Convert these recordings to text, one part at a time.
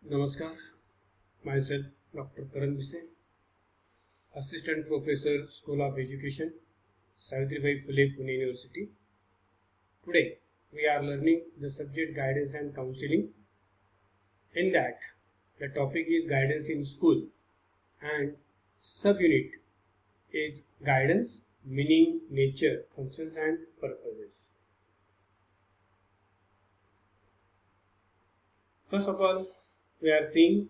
Namaskar, myself Dr. Karan Bise, Assistant Professor, School of Education, Savitribai Phule, Pune University. Today, we are learning the subject guidance and counseling. In that, the topic is guidance in school and subunit is guidance, meaning, nature, functions and purposes. First of all, we are seeing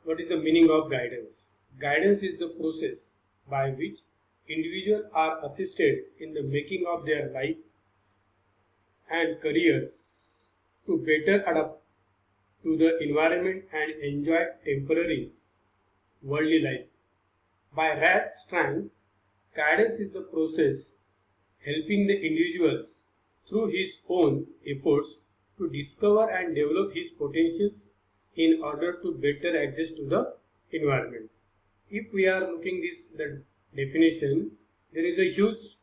what is the meaning of guidance. Guidance is the process by which individuals are assisted in the making of their life and career to better adapt to the environment and enjoy temporary worldly life. By Rath strength, guidance is the process helping the individual through his own efforts to discover and develop his potentials in order to better adjust to the environment. If we are looking the definition, there is a huge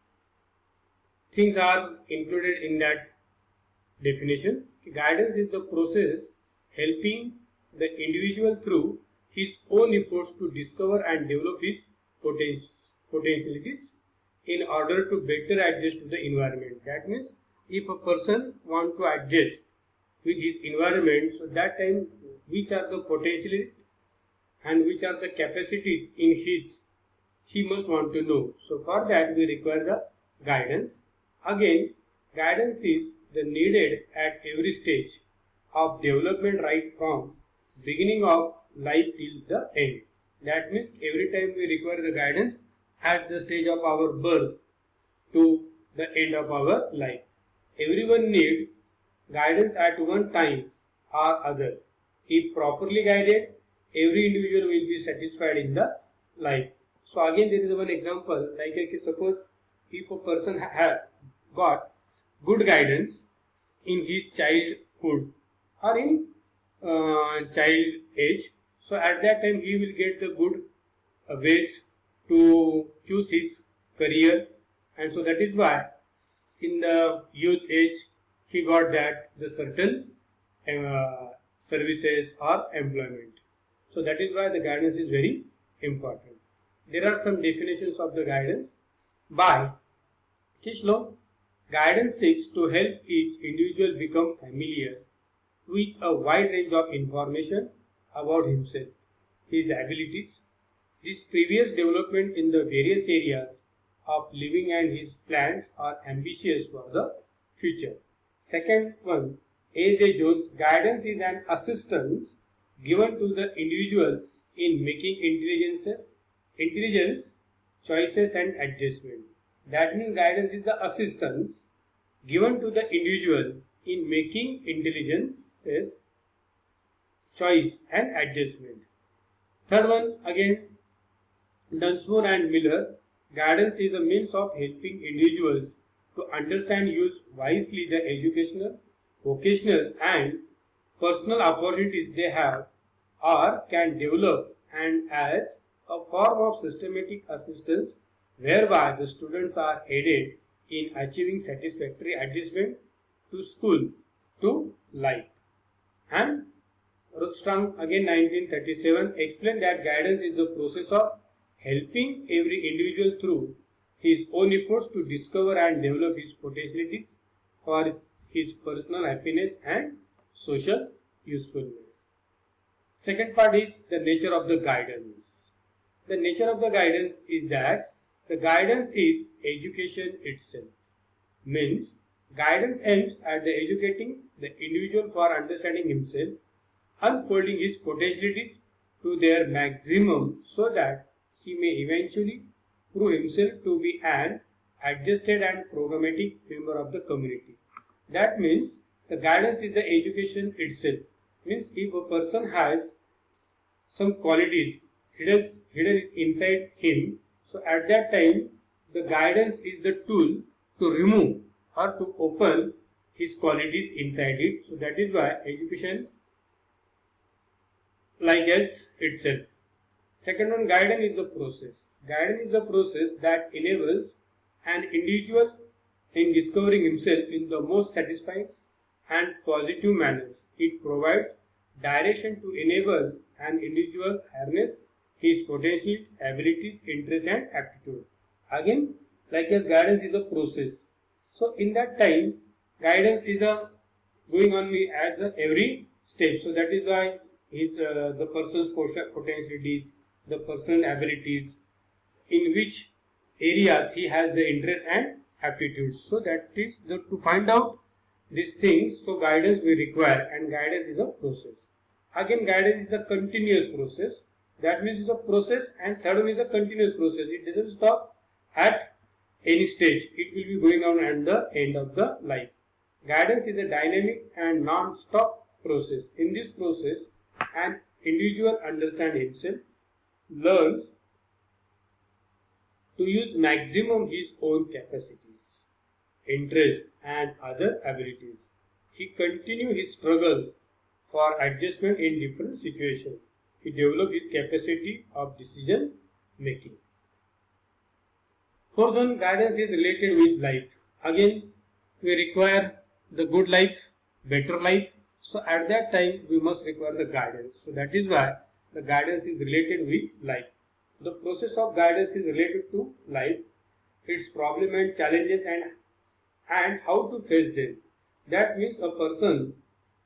things are included in that definition. Guidance is the process helping the individual through his own efforts to discover and develop his potentialities in order to better adjust to the environment. That means if a person want to adjust with his environment, so that time which are the potential and which are the capacities in he must want to know. So for that we require the guidance. Again, guidance is the needed at every stage of development, right from beginning of life till the end. That means every time we require the guidance at the stage of our birth to the end of our life. Everyone needs guidance at one time or other. If properly guided, every individual will be satisfied in the life. So again, there is one example, like suppose if a person have got good guidance in his childhood or in child age, so at that time he will get the good ways to choose his career, and so that is why in the youth age he got that the certain services or employment. So that is why the guidance is very important. There are some definitions of the guidance. By Kishlo, guidance seeks to help each individual become familiar with a wide range of information about himself, his abilities, his previous development in the various areas of living, and his plans are ambitious for the future. Second one, A.J. Jones, guidance is an assistance given to the individual in making intelligence, choices and adjustment. That means guidance is the assistance given to the individual in making intelligences, choice and adjustment. Third one, again, Dunsmore and Miller, guidance is a means of helping individuals to understand and use wisely the educational, vocational and personal opportunities they have or can develop, and as a form of systematic assistance whereby the students are aided in achieving satisfactory adjustment to school, to life. And Rothstrand, again 1937, explained that guidance is the process of helping every individual through his own efforts to discover and develop his potentialities for his personal happiness and social usefulness. Second part is the nature of the guidance. The nature of the guidance is that the guidance is education itself. Means guidance aims at the educating the individual for understanding himself, unfolding his potentialities to their maximum so that he may eventually prove himself to be an adjusted and programmatic member of the community. That means the guidance is the education itself. Means if a person has some qualities hidden is inside him, so at that time the guidance is the tool to remove or to open his qualities inside it. So that is why education like as itself. Second one, guidance is a process. Guidance is a process that enables an individual in discovering himself in the most satisfying and positive manners. It provides direction to enable an individual harness his potential, abilities, interests and aptitude. Again, like as guidance is a process. So in that time, guidance is a going on as a every step. So that is why his the person's potentialities, the person's abilities, in which areas he has the interest and aptitudes. So that is to find out these things. So guidance we require, and guidance is a process. Again, guidance is a continuous process. That means it's a process, and third one is a continuous process. It doesn't stop at any stage. It will be going on at the end of the life. Guidance is a dynamic and non-stop process. In this process, an individual understands himself, learns to use maximum his own capacities, interests and other abilities. He continues his struggle for adjustment in different situations. He develops his capacity of decision making. Fourth one, guidance is related with life. Again, we require the good life, better life. So at that time, we must require the guidance. So that is why the guidance is related with life. The process of guidance is related to life, its problem and challenges and how to face them. That means a person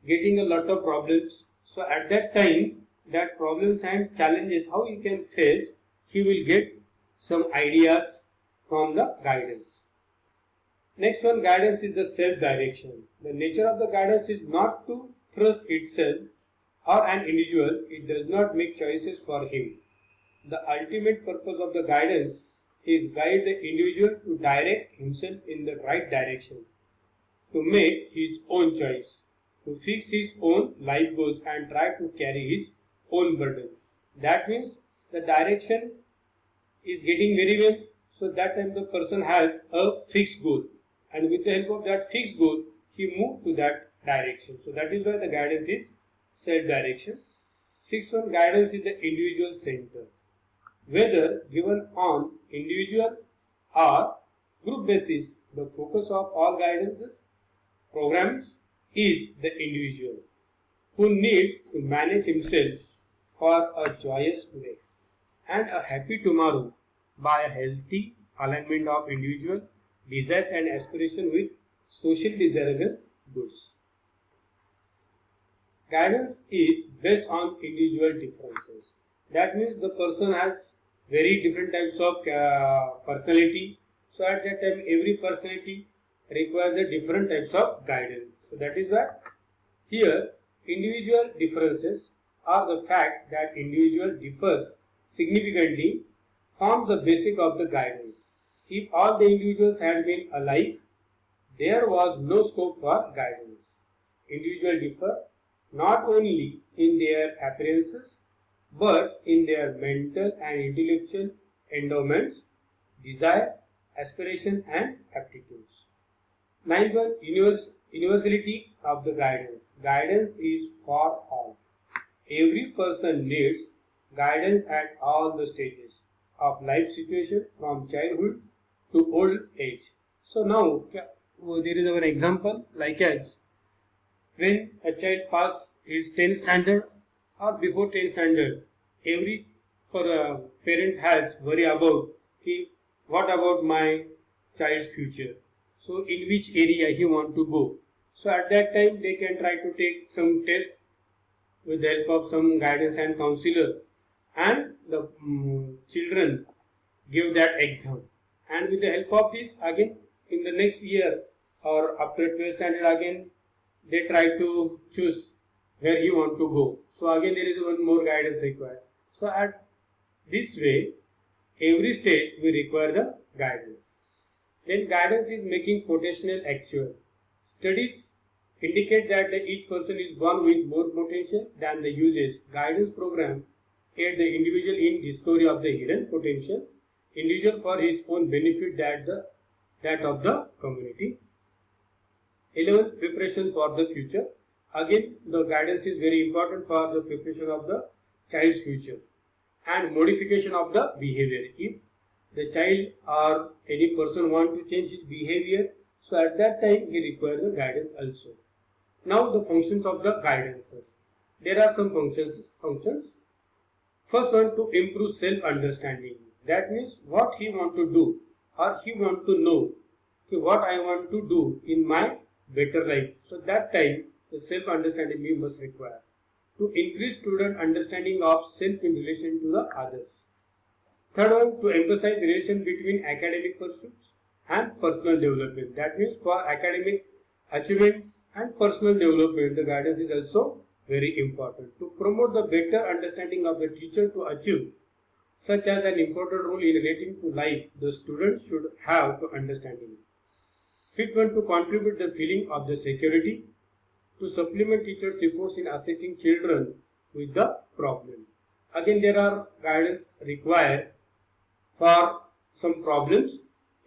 getting a lot of problems. So at that time, that problems and challenges, how he can face, he will get some ideas from the guidance. Next one, guidance is the self-direction. The nature of the guidance is not to thrust itself or an individual. It does not make choices for him. The ultimate purpose of the guidance is guide the individual to direct himself in the right direction, to make his own choice, to fix his own life goals and try to carry his own burden. That means the direction is getting very well. So that time the person has a fixed goal, and with the help of that fixed goal, he moves to that direction. So that is why the guidance is self-direction. Sixth one, guidance is the individual center. Whether given on individual or group basis, the focus of all guidances programs is the individual who need to manage himself for a joyous today and a happy tomorrow by a healthy alignment of individual desires and aspiration with social desirable goods. Guidance is based on individual differences. That means the person has very different types of personality. So at that time, every personality requires the different types of guidance. So that is why here individual differences are the fact that individual differs significantly forms the basis of the guidance. If all the individuals had been alike, there was no scope for guidance. Individuals differ not only in their appearances but in their mental and intellectual endowments, desire, aspiration and aptitudes. Ninth one, universality of the guidance. Guidance is for all. Every person needs guidance at all the stages of life situation from childhood to old age. So now there is an example like as when a child passes his 10th standard or before 10th standard, every parent has worry about what about my child's future. So in which area he want to go. So at that time they can try to take some test with the help of some guidance and counselor, and the children give that exam, and with the help of this again in the next year or after 12th standard again they try to choose where he want to go. So again there is one more guidance required. So at this way every stage we require the guidance. Then guidance is making potential actual. Studies indicate that each person is born with more potential than the uses. Guidance program aid the individual in discovery of the hidden potential, individual for his own benefit that of the community. 11. Preparation for the future. Again, the guidance is very important for the preparation of the child's future and modification of the behavior. If the child or any person want to change his behavior, so at that time he requires the guidance also. Now the functions of the guidances. there are some functions. First one, to improve self-understanding. That means what he want to do, or he want to know what I want to do in my better life. So that time the self-understanding we must require. To increase student understanding of self in relation to the others. Third one, to emphasize relation between academic pursuits and personal development. That means for academic achievement and personal development, the guidance is also very important. To promote the better understanding of the teacher to achieve such as an important role in relating to life, the student should have to understanding. Fifth one, to contribute the feeling of the security, to supplement teachers' efforts in assisting children with the problem. Again, there are guidance required for some problems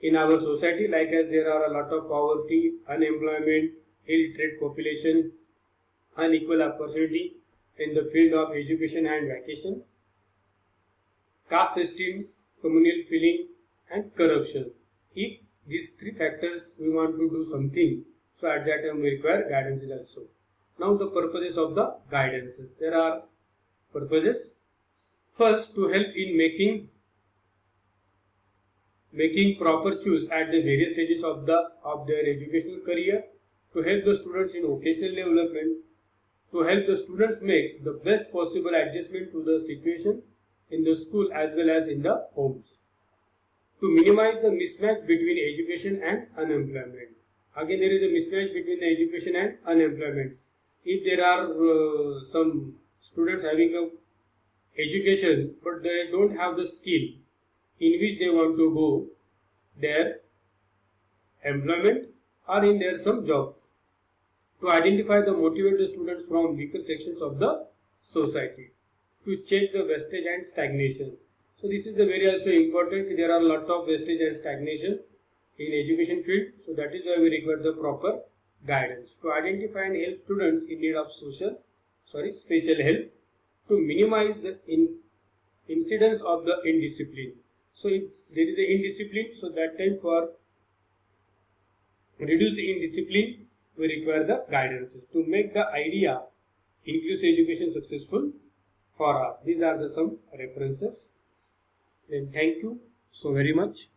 in our society, like as there are a lot of poverty, unemployment, illiterate population, unequal opportunity in the field of education and vacation, caste system, communal feeling, and corruption. If these three factors we want to do something, so at that time we require guidance also. Now the purposes of the guidances. There are purposes. First, to help in making proper choice at the various stages of their educational career, to help the students in vocational development, to help the students make the best possible adjustment to the situation in the school as well as in the homes, to minimize the mismatch between education and unemployment. Again, there is a mismatch between the education and unemployment. If there are some students having a education but they don't have the skill in which they want to go their employment or in their some job, to identify the motivate the students from weaker sections of the society, to check the wastage and stagnation. So this is a very also important. There are a lot of wastage and stagnation in education field. So that is why we require the proper guidance to identify and help students in need of special help, to minimize the incidence of the indiscipline. So if there is a indiscipline, so that time for reduce the indiscipline, we require the guidances to make the idea inclusive education successful for all. These are the some references. Then thank you so very much.